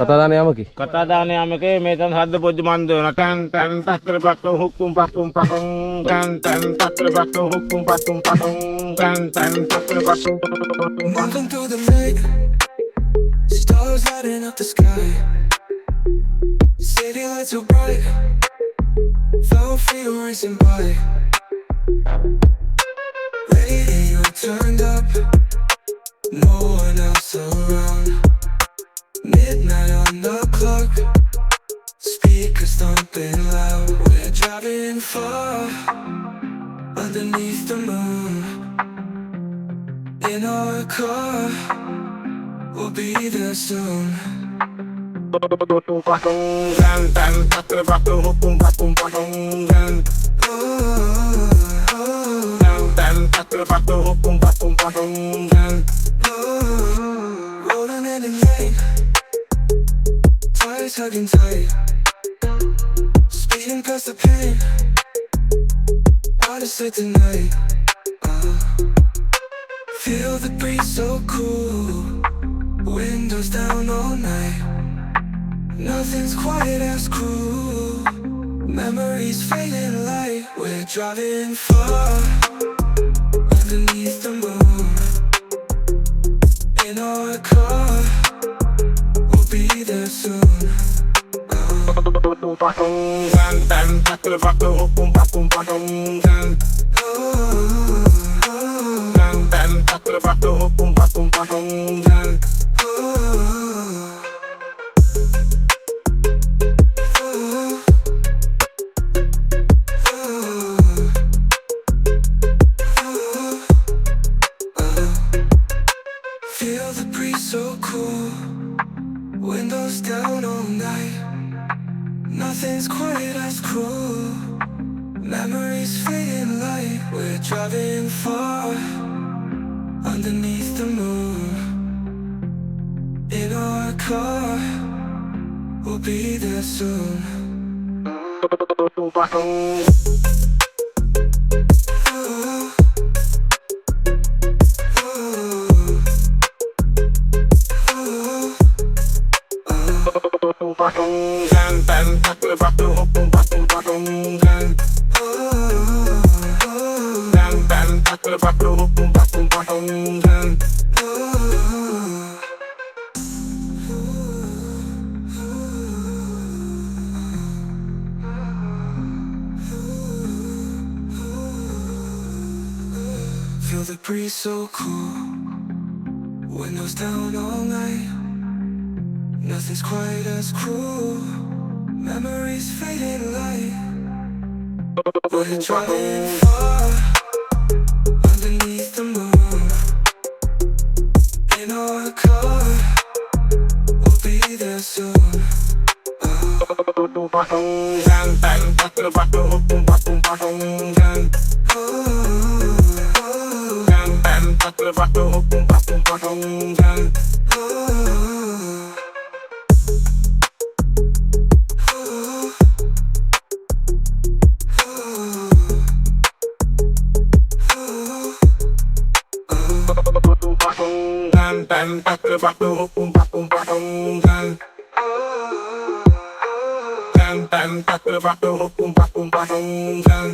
Kata daw niya ki. Kata daw ni amike medan hadde bojju mando na tan tan takre bakko hukum pakum pakum tan tan takre bakko hukum pakum pakum tan tan takre bakko. Moving through the night, stars lighting up the sky. City lights so bright, felt feet racing by. Radio turned up, no one else around. Midnight on the clock, speakers thumping loud. We're driving far, underneath the moon. In our car, we'll be there soon. Tan tan takre bakko hukum pakum pakum tan tan takre bakko hukum pakum pakum tan. Rolling in the night, tires hugging tight, speeding past the pain. Out of sight tonight. Feel the breeze so cool, windows down all night. Nothing's quite as cool, memories fading light. We're driving far, underneath the moon. In our car, we'll be there soon. Tan tan takre bakko hukum pakum pakum tan tan takre bakko hukum pakum pakum tan. Feel the breeze so cool, windows down all night. Nothing's quite as cruel, memories fading light. We're driving far, underneath the moon. In our car, we'll be there soon. Tan tan takre bakko hukum pakum pakum tan tan tan takre bakko hukum pakum pakum tan. Feel the breeze so cool, windows down all night. Nothing's quite as cruel, memories fading light. We're driving far, underneath the moon. In our car, we'll be there soon. Tan tan takre bakko hukum pakum pakum tan tan takre bakko hukum pakum pakum tan. Tan tan takre bakko hukum pakum pakum tan tan tan takre bakko hukum pakum pakum tan.